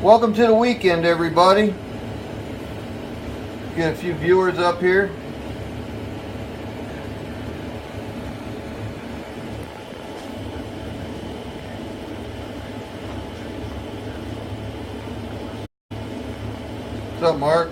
Welcome to the weekend, everybody. Get a few viewers up here. What's up, Mark?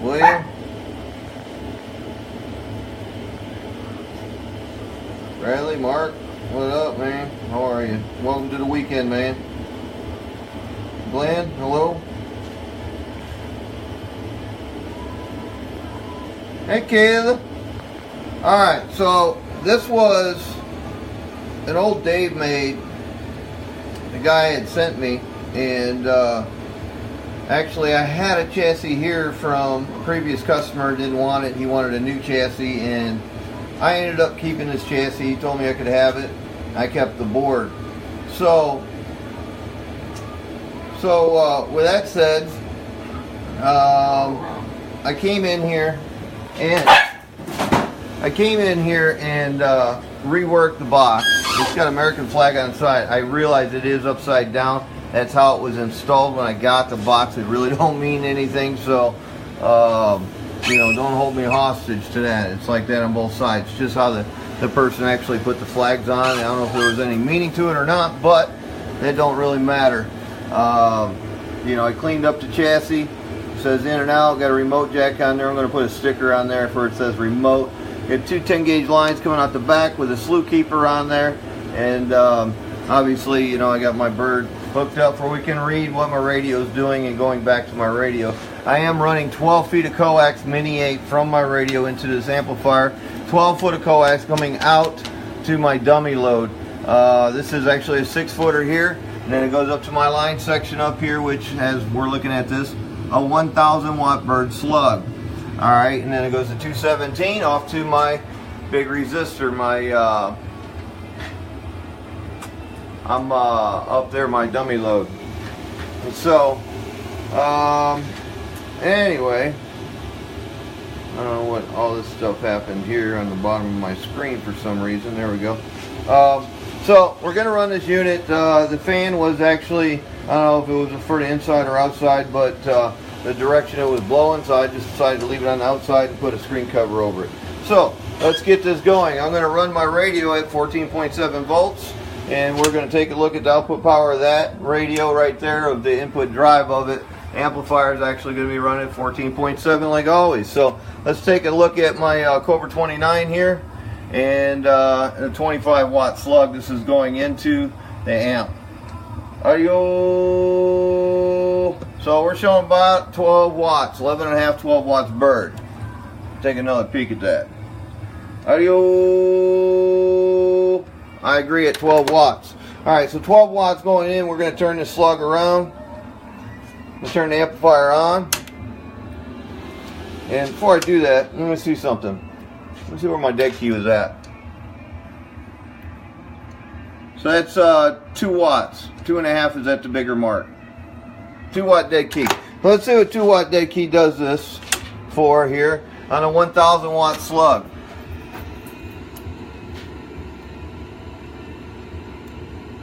William? Bradley, Mark? What up, man? How are you? Welcome to the weekend, man. Glenn, hello? Hey, Kayla. Alright, so this was an old Davemade the guy had sent me, and actually I had a chassis here from a previous customer, didn't want it, he wanted a new chassis, and I ended up keeping this chassis. He told me I could have it. I kept the board. So with that said, I came in here and reworked the box. It's got American flag on the side. I realize it is upside down. That's how it was installed when I got the box. It really don't mean anything, so you know, don't hold me hostage to that. It's like that on both sides. It's just how the person actually put the flags on. I don't know if there was any meaning to it or not, but that don't really matter. You know, I cleaned up the chassis. It says in and out. Got a remote jack on there. I'm going to put a sticker on there where it says remote. Got two 10-gauge lines coming out the back with a slew keeper on there. And obviously, you know, I got my bird hooked up where we can read what my radio is doing and going back to my radio. I am running 12 feet of coax mini 8 from my radio into this amplifier. 12 foot of coax coming out to my dummy load. This is actually a 6-footer here, and then it goes up to my line section up here, which has, we're looking at this, a 1,000 watt bird slug. Alright, and then it goes to 217 off to my big resistor, my I'm up there, my dummy load. And so anyway, I don't know what all this stuff happened here on the bottom of my screen for some reason. There we go. So we're going to run this unit. The fan was actually, I don't know if it was for the inside or outside, but the direction it was blowing, so I just decided to leave it on the outside and put a screen cover over it. So let's get this going. I'm going to run my radio at 14.7 volts. And we're going to take a look at the output power of that radio right there, of the input drive of it. The amplifier is actually going to be running at 14.7 like always. So let's take a look at my Cobra 29 here, and a 25 watt slug. This is going into the amp. Audio. So we're showing about 12 watts, 11 and a half, 12 watts bird. Take another peek at that. Audio. I agree at 12 watts. Alright, so 12 watts going in. We're going to turn this slug around. We'll turn the amplifier on. And before I do that, let me see something. Let me see where my dead key was at. So that's 2 watts. 2.5 is at the bigger mark. 2 watt dead key. So let's see what 2 watt dead key does this for here on a 1,000 watt slug.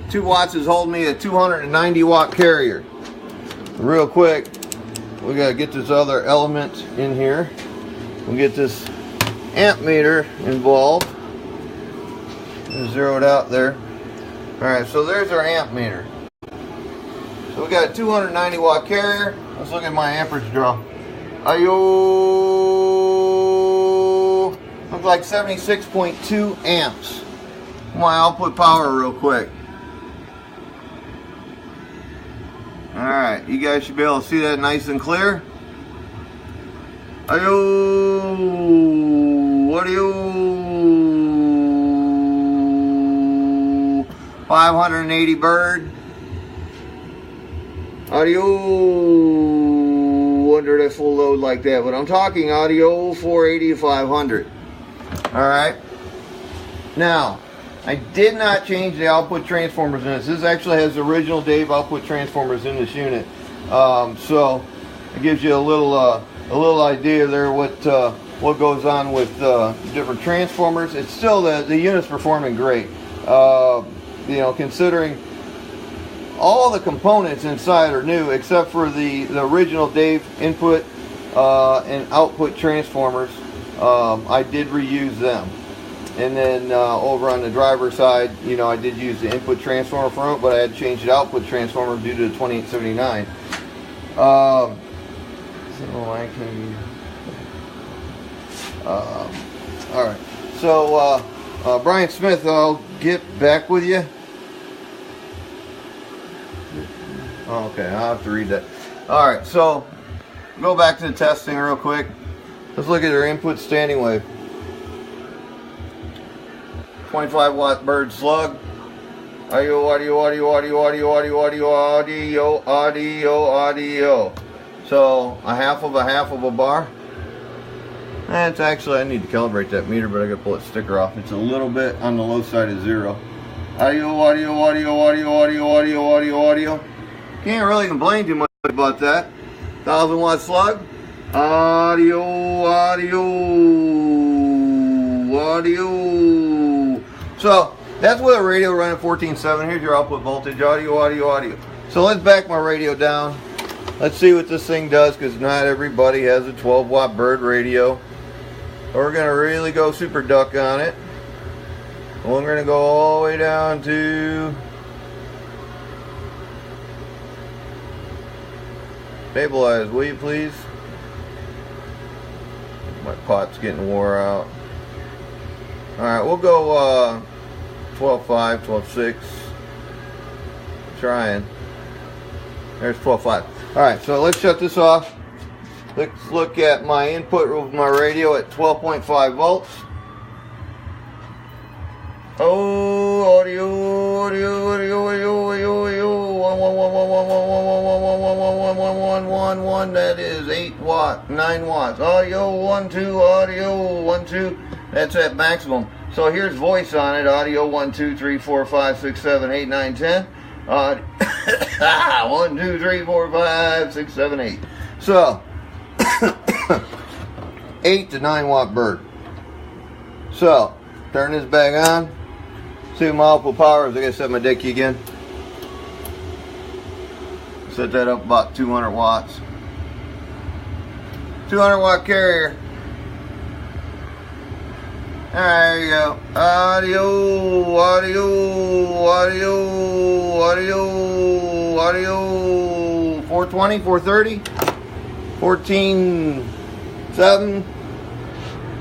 Two watts is holding me a 290 watt carrier. Real quick, we gotta get this other element in here. We'll get this amp meter involved. Zero it out there. Alright, so there's our amp meter. So we got a 290 watt carrier. Let's look at my amperage draw. Ayo! Looks like 76.2 amps. My output power real quick. Alright, you guys should be able to see that nice and clear. Ayo! Audio! 580 bird. Audio under that full load like that, but I'm talking audio 480 to 500. Alright. Now, I did not change the output transformers in this. This actually has the original Dave output transformers in this unit. So it gives you a little idea there what goes on with different transformers. It's still the unit's performing great. You know, considering all the components inside are new except for the original Dave input and output transformers. I did reuse them. And then over on the driver's side, you know, I did use the input transformer from it, but I had to change the output transformer due to the 2879. All right. So Brian Smith, I'll get back with you. Okay, I'll have to read that. All right. So go back to the testing real quick. Let's look at our input standing wave. 25 watt bird slug. Audio, audio, audio, audio, audio, audio, audio, audio, audio, audio. So a half of a bar. That's actually, I need to calibrate that meter, but I gotta pull that sticker off. It's a little bit on the low side of 0. Audio, audio, audio, audio, audio, audio, audio, audio. Can't really complain too much about that. 1000 watt slug. Audio, audio, audio. So that's with a radio running 14.7. Here's your output voltage. Audio, audio, audio. So let's back my radio down. Let's see what this thing does, because not everybody has a 12 watt bird radio. We're going to really go super duck on it. We're going to go all the way down to stabilize, will you please? My pot's getting wore out. Alright, we'll go 12.5, 12.6. Trying. There's 12.5. Alright, so let's shut this off. Let's look at my input of my radio at 12.5 volts. Oh, audio, audio, audio, audio, audio, audio. 1. That is 8 watt, 9 watts. Audio 1, 2, audio 1, 2. That's at maximum. So here's voice on it. Audio 1, 2, 3, 4, 5, 6, 7, 8, 9, 10. 1, 2, 3, 4, 5, 6, 7, 8. So 8 to 9 watt bird. So turn this back on. See what my output power is. I gotta set my dead key again. Set that up about 200 watts. 200 watt carrier. There you go. Audio, audio, audio, audio, audio. 420, 430, 14.7.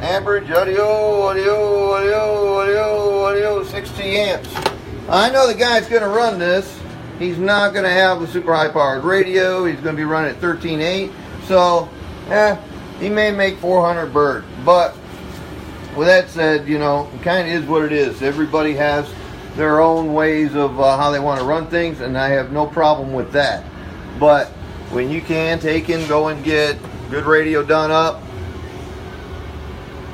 Amperage, audio, audio, audio, audio, audio, 60 amps. I know the guy's going to run this. He's not going to have a super high powered radio. He's going to be running at 13.8. So, he may make 400 bird. But with that said, you know, it kind of is what it is. Everybody has their own ways of how they want to run things, and I have no problem with that. But when you can take and go and get good radio done up,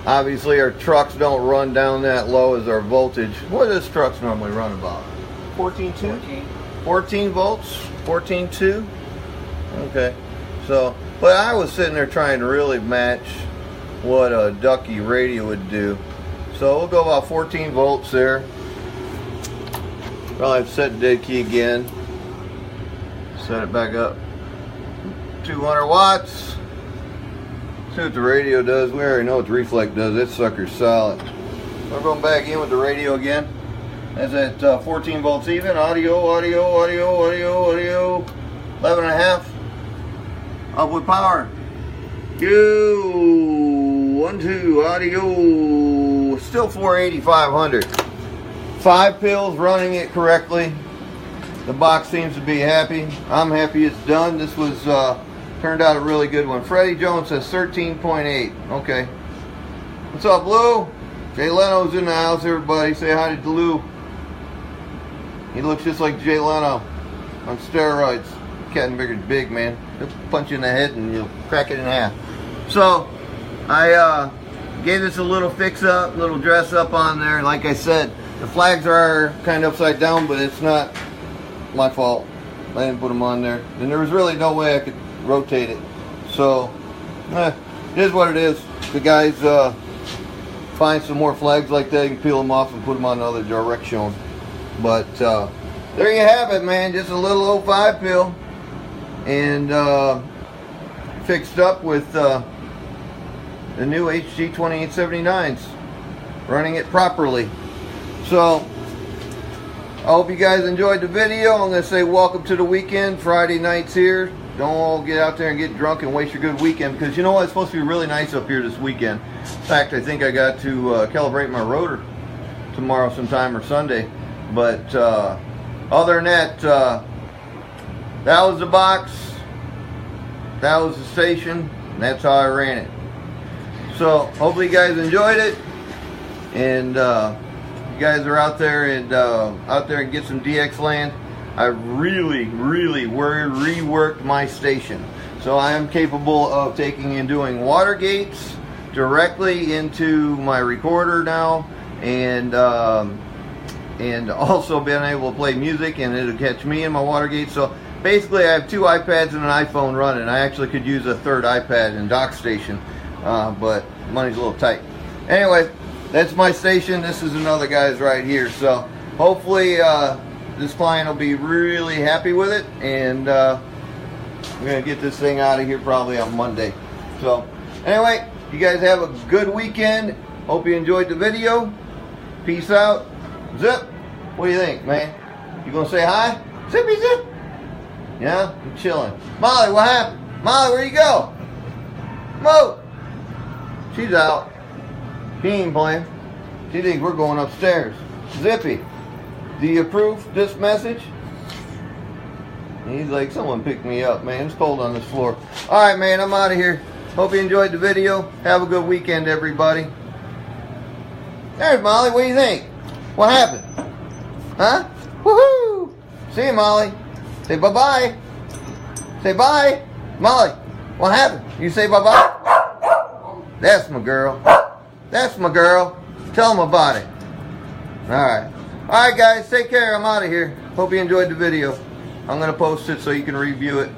obviously our trucks don't run down that low as our voltage. What does trucks normally run about? 14.2? 14 volts? 14.2? Okay. So, but I was sitting there trying to really match what a ducky radio would do. So we'll go about 14 volts there. Probably have to set the dead key again. Set it back up. 200 watts. See what the radio does. We already know what the reflect does. That sucker's solid. We're going back in with the radio again. That's at 14 volts even. Audio, audio, audio, audio, audio. 11.5. Upward power. Go. 1, 2. Audio. Still 480, 500. 5 pills running it correctly. The box seems to be happy. I'm happy it's done. This was turned out a really good one. Freddie Jones says 13.8. Okay. What's up, Lou? Jay Leno's in the house, everybody. Say hi to Lou. He looks just like Jay Leno on steroids. Katzenberger's big, man. He'll punch you in the head and you'll crack it in half. So, I gave this a little fix up, little dress up on there. Like I said, the flags are kind of upside down, but it's not my fault. I didn't put them on there. And there was really no way I could rotate it. So, it is what it is. The guys find some more flags like that, you can peel them off and put them on another direction. But there you have it, man. Just a little 05 pill, and fixed up with the new HG2879s, running it properly. So I hope you guys enjoyed the video. I'm going to say welcome to the weekend. Friday night's here. Don't all get out there and get drunk and waste your good weekend, because you know what? It's supposed to be really nice up here this weekend. In fact, I think I got to calibrate my rotor tomorrow sometime or Sunday. But other than that, that was the box. That was the station. And that's how I ran it. So hopefully you guys enjoyed it. And you guys are out there and get some DX land. I really reworked my station, so I am capable of taking and doing water gates directly into my recorder now, and also being able to play music, and it'll catch me in my water gate. So basically, I have 2 iPads and an iPhone running. I actually could use a 3rd iPad and dock station, but money's a little tight. Anyway, that's my station. This is another guy's right here. So hopefully this client will be really happy with it, and I'm going to get this thing out of here probably on Monday. So anyway, you guys have a good weekend. Hope you enjoyed the video. Peace out. Zip. What do you think, man? You going to say hi? Zippy zip. Yeah, I'm chilling. Molly, what happened? Molly, where you go? Mo. She's out. She ain't playing. She thinks we're going upstairs. Zippy, do you approve this message? He's like, someone pick me up, man. It's cold on this floor. Alright, man, I'm out of here. Hope you enjoyed the video. Have a good weekend, everybody. There's Molly. What do you think? What happened? Huh? Woohoo! See you, Molly. Say bye-bye. Say bye. Molly, what happened? You say bye-bye? That's my girl. That's my girl. Tell them about it. Alright. Alright, guys. Take care. I'm out of here. Hope you enjoyed the video. I'm going to post it so you can review it.